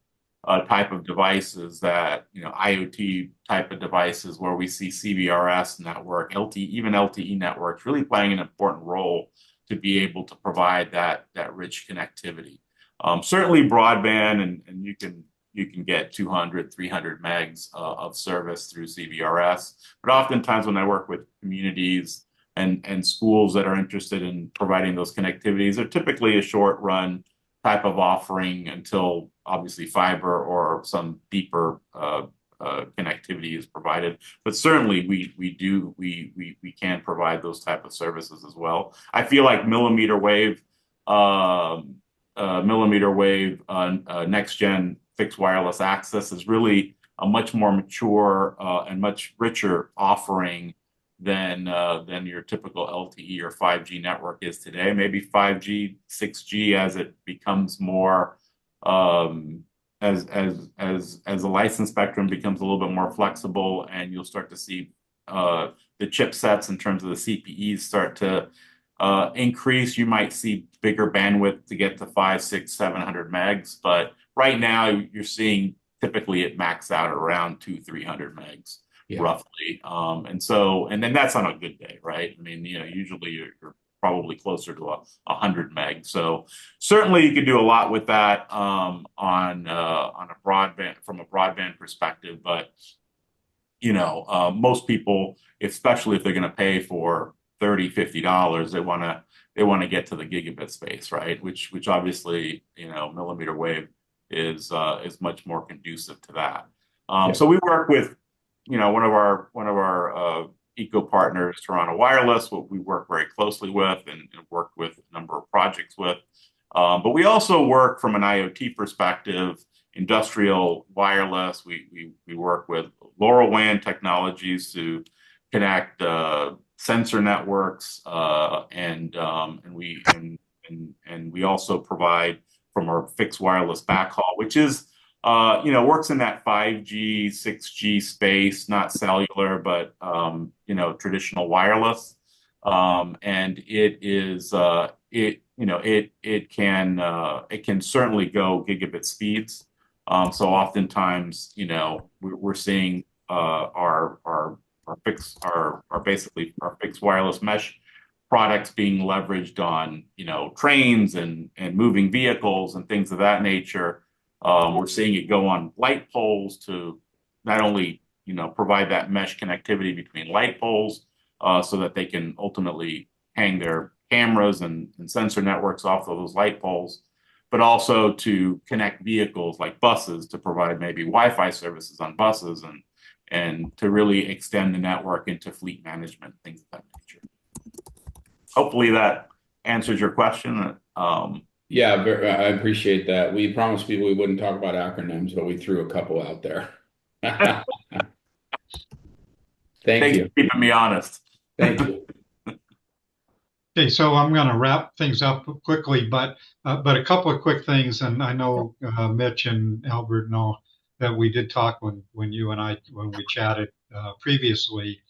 Speaker 12: type of devices that, IoT type of devices where we see CBRS network, even LTE networks really playing an important role to be able to provide that rich connectivity. Certainly broadband, and you can get 200, 300 megs of service through CBRS. But oftentimes when I work with communities and schools that are interested in providing those connectivities, they're typically a short run type of offering until obviously fiber or some deeper connectivity is provided. But certainly we can provide those type of services as well. I feel like millimeter wave next gen fixed wireless access is really a much more mature and much richer offering than your typical LTE or 5G network is today. Maybe 5G, 6G as it becomes more as the license spectrum becomes a little bit more flexible, and you'll start to see the chipsets in terms of the CPEs start to increase, you might see bigger bandwidth to get to 500, 600, 700 megs. But right now, you're seeing typically it max out around 200, 300 megs. Yeah. Roughly. And then that's on a good day, right? I mean, usually you're probably closer to 100 meg. So certainly you could do a lot with that on a broadband, from a broadband perspective. But most people, especially if they're going to pay for $30, $50, they want to get to the gigabit space, right? Which obviously millimeter wave is much more conducive to that. Yeah. So we work with one of our eco partners, Toronto Wireless, what we work very closely with and work with a number of projects with. But we also work from an IoT perspective, industrial wireless. We work with LoRaWAN technologies to connect sensor networks, and we also provide from our fixed wireless backhaul, which is works in that 5G, 6G space, not cellular, but traditional wireless. And it is it can certainly go gigabit speeds. So oftentimes, we're seeing our fixed wireless mesh products being leveraged on trains and moving vehicles and things of that nature. We're seeing it go on light poles to not only provide that mesh connectivity between light poles, so that they can ultimately hang their cameras and sensor networks off of those light poles, but also to connect vehicles like buses to provide maybe Wi-Fi services on buses and to really extend the network into fleet management, things of that nature. Hopefully that answers your question.
Speaker 13: Yeah, I appreciate that. We promised people we wouldn't talk about acronyms, but we threw a couple out there. Thank you.
Speaker 12: For keeping me honest.
Speaker 13: Thank you.
Speaker 1: Okay, so I'm going to wrap things up quickly, but a couple of quick things, and I know Mitch and Albert know that we did talk when we chatted previously,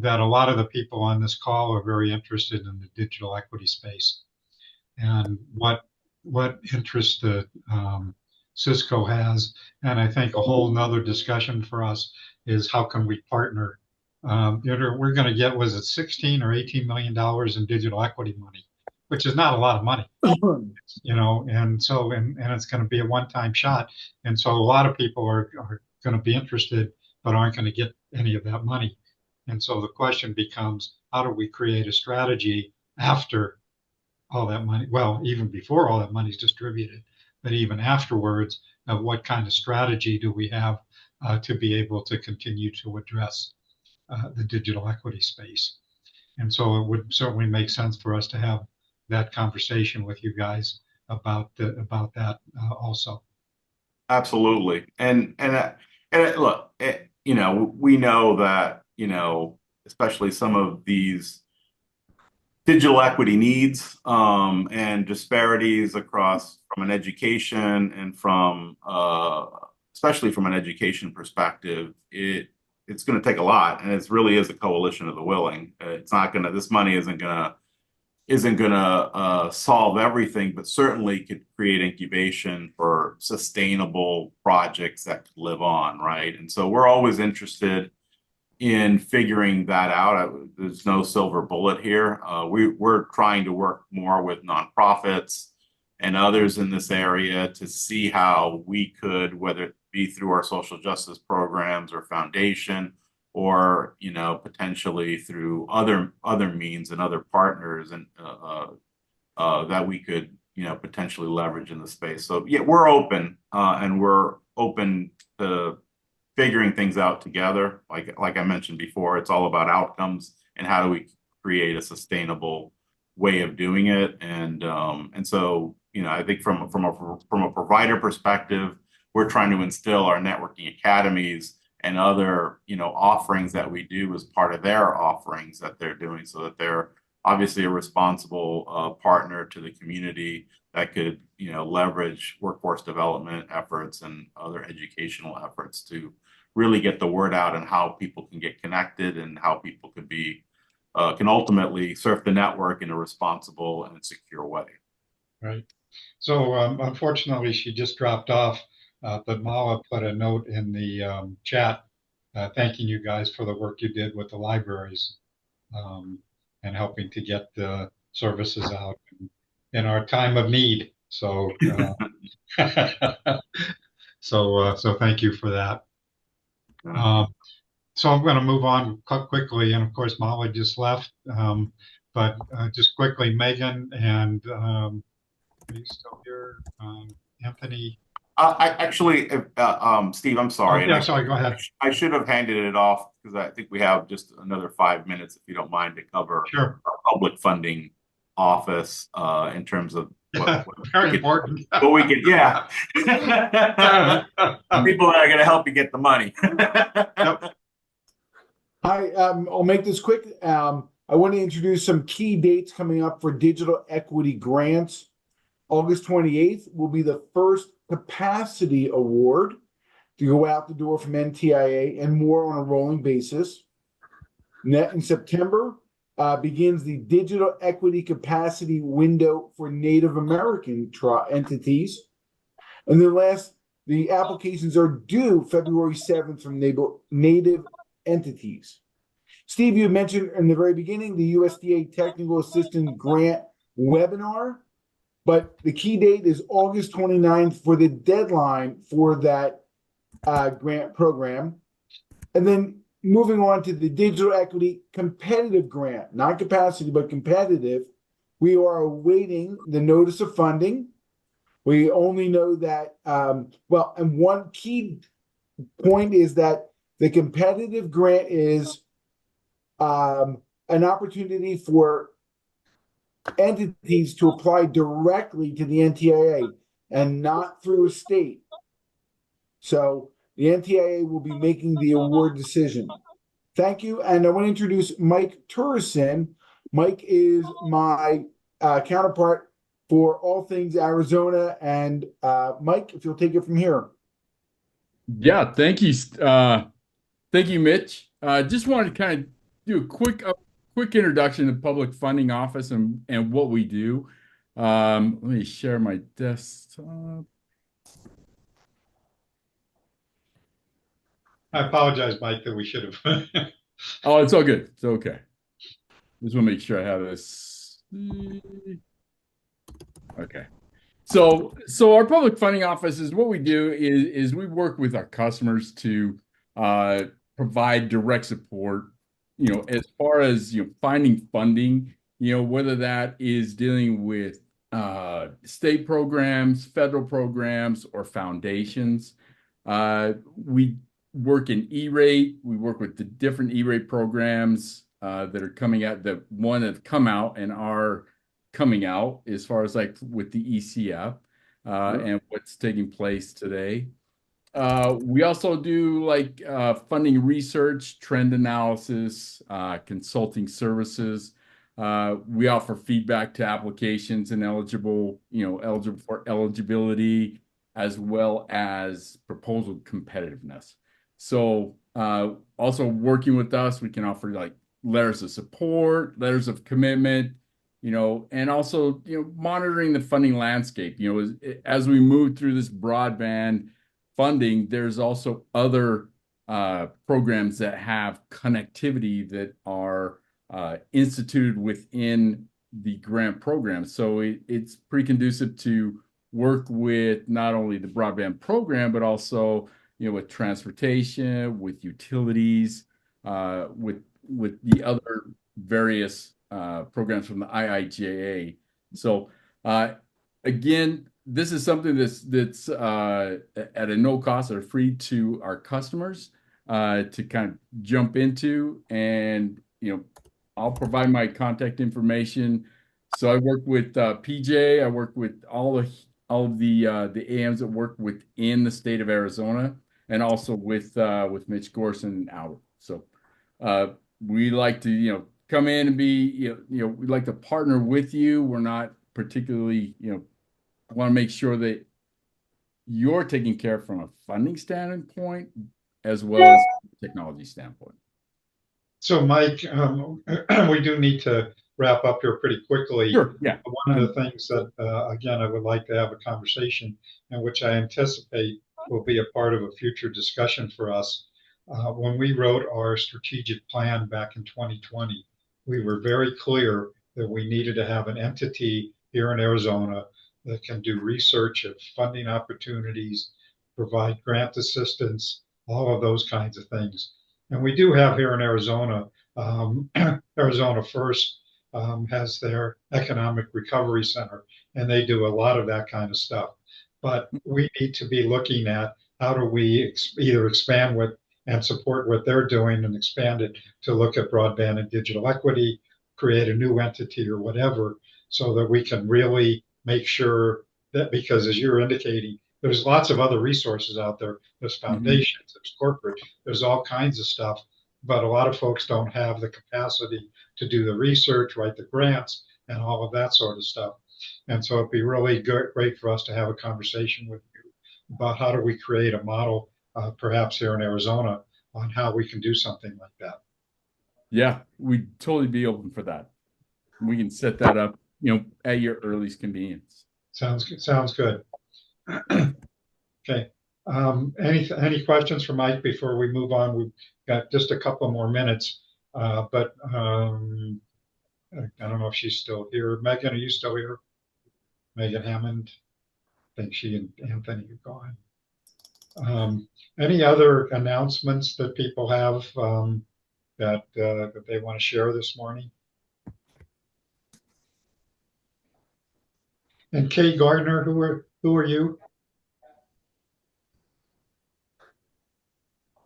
Speaker 1: that a lot of the people on this call are very interested in the digital equity space, and what interest the Cisco has. And I think a whole nother discussion for us is how can we partner. We're going to get, was it 16 or 18 million dollars in digital equity money, which is not a lot of money, and so and it's going to be a one-time shot, and so a lot of people are going to be interested but aren't going to get any of that money. And so the question becomes, how do we create a strategy after all that money, well, even before all that money is distributed, but even afterwards, what kind of strategy do we have to be able to continue to address the digital equity space? And so it would certainly make sense for us to have that conversation with you guys about that also.
Speaker 12: Absolutely. And look, we know that, especially some of these digital equity needs and disparities across from an education and from especially from an education perspective, it's going to take a lot, and it really is a coalition of the willing. It's not going to, this money isn't going to solve everything, but certainly could create incubation for sustainable projects that could live on, right? And so we're always interested in figuring that out. There's no silver bullet here. We're trying to work more with nonprofits and others in this area to see how we could, whether it be through our social justice programs or foundation, or potentially through other means and other partners, and that we could potentially leverage in the space. So yeah, we're open, and we're open to figuring things out together. Like I mentioned before, it's all about outcomes and how do we create a sustainable way of doing it. And so I think from a provider perspective, we're trying to instill our networking academies and other offerings that we do as part of their offerings that they're doing, so that they're obviously a responsible partner to the community that could leverage workforce development efforts and other educational efforts to really get the word out and how people can get connected and how people can ultimately surf the network in a responsible and secure way.
Speaker 1: Right. So unfortunately, she just dropped off, but Mala put a note in the chat thanking you guys for the work you did with the libraries and helping to get the services out in our time of need. So, so thank you for that. So I'm going to move on quickly, and of course, Molly just left. But just quickly, Megan and are you still here? Anthony.
Speaker 12: I actually, Steve, I'm sorry.
Speaker 1: Oh, yeah, sorry. Go ahead.
Speaker 12: I should have handed it off because I think we have just another 5 minutes, if you don't mind, to cover
Speaker 1: Sure.
Speaker 12: our public funding office in terms of what
Speaker 1: very important.
Speaker 12: What we can, yeah. People that are going to help you get the money.
Speaker 1: Yep.
Speaker 9: Hi, I'll make this quick. I want to introduce some key dates coming up for digital equity grants. August 28th will be the first capacity award to go out the door from NTIA and more on a rolling basis. In September begins the digital equity capacity window for Native American entities. And then the applications are due February 7th from Native entities. Steve, you mentioned in the very beginning the USDA Technical Assistance Grant webinar, but the key date is August 29th for the deadline for that grant program. And then moving on to the digital equity competitive grant, not capacity, but competitive, we are awaiting the notice of funding. We only know that, and one key point is that the competitive grant is an opportunity for entities to apply directly to the NTIA and not through a state. So the NTIA will be making the award decision. Thank you. And I want to introduce Mike Turrison. Mike is my counterpart for all things Arizona. And Mike, if you'll take it from here.
Speaker 5: Yeah, thank you. Thank you, Mitch. Just wanted to kind of do a quick introduction to Public Funding Office and what we do. Let me share my desktop.
Speaker 1: I apologize, Mike, that we should have.
Speaker 5: Oh, it's all good. It's okay. Just want to make sure I have this. Okay. So our Public Funding Office is what we do is we work with our customers to provide direct support, as far as, finding funding, whether that is dealing with state programs, federal programs, or foundations. We work in E-rate. We work with the different E-rate programs that are coming out, the one that have come out and are coming out as far as like with the ECF and what's taking place today. We also do like funding research, trend analysis, consulting services. We offer feedback to applications and eligible for eligibility, as well as proposal competitiveness. So also working with us, we can offer like letters of support, letters of commitment, and also, monitoring the funding landscape. As we move through this broadband funding, there's also other programs that have connectivity that are instituted within the grant program. So it's pretty conducive to work with not only the broadband program, but also, with transportation, with utilities, with the other various programs from the IIJA. So again, this is something that's at a no cost or free to our customers to kind of jump into, and I'll provide my contact information. So I work with PJ. I work with all of the AMs that work within the state of Arizona, and also with Mitch Gorson and Albert. So we like to come in and be we like to partner with you. We're not particularly want to make sure that you're taken care of from a funding standpoint, as well as technology standpoint.
Speaker 1: So, Mike, we do need to wrap up here pretty quickly.
Speaker 5: Sure. Yeah.
Speaker 1: One of the things that, again, I would like to have a conversation, and which I anticipate will be a part of a future discussion for us. When we wrote our strategic plan back in 2020, we were very clear that we needed to have an entity here in Arizona that can do research of funding opportunities, provide grant assistance, all of those kinds of things. And we do have here in Arizona, Arizona First has their Economic Recovery Center, and they do a lot of that kind of stuff. But we need to be looking at how do we either expand what and support what they're doing and expand it to look at broadband and digital equity, create a new entity or whatever, so that we can really make sure that, because as you're indicating, there's lots of other resources out there. There's foundations, there's corporate, there's all kinds of stuff, but a lot of folks don't have the capacity to do the research, write the grants, and all of that sort of stuff. And so it'd be really great for us to have a conversation with you about how do we create a model, perhaps here in Arizona, on how we can do something like that.
Speaker 5: Yeah, we'd totally be open for that. We can set that up, at your earliest convenience.
Speaker 1: Sounds good. Sounds good. Okay. Any questions for Mike before we move on? We've got just a couple more minutes, but I don't know if she's still here. Megan, are you still here? Megan Hammond. I think she and Anthony are gone. Any other announcements that people have that they want to share this morning? And Kay Gardner, who are you?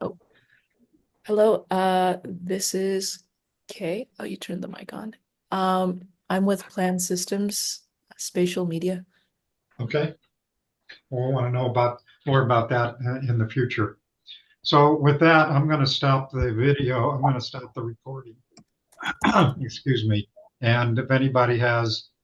Speaker 14: Oh, hello. This is Kay. Oh, you turned the mic on. I'm with Plan Systems, Spatial Media.
Speaker 1: Okay. Well, we want to know more about that in the future. So with that, I'm going to stop the video. I'm going to stop the recording. Excuse me. And if anybody has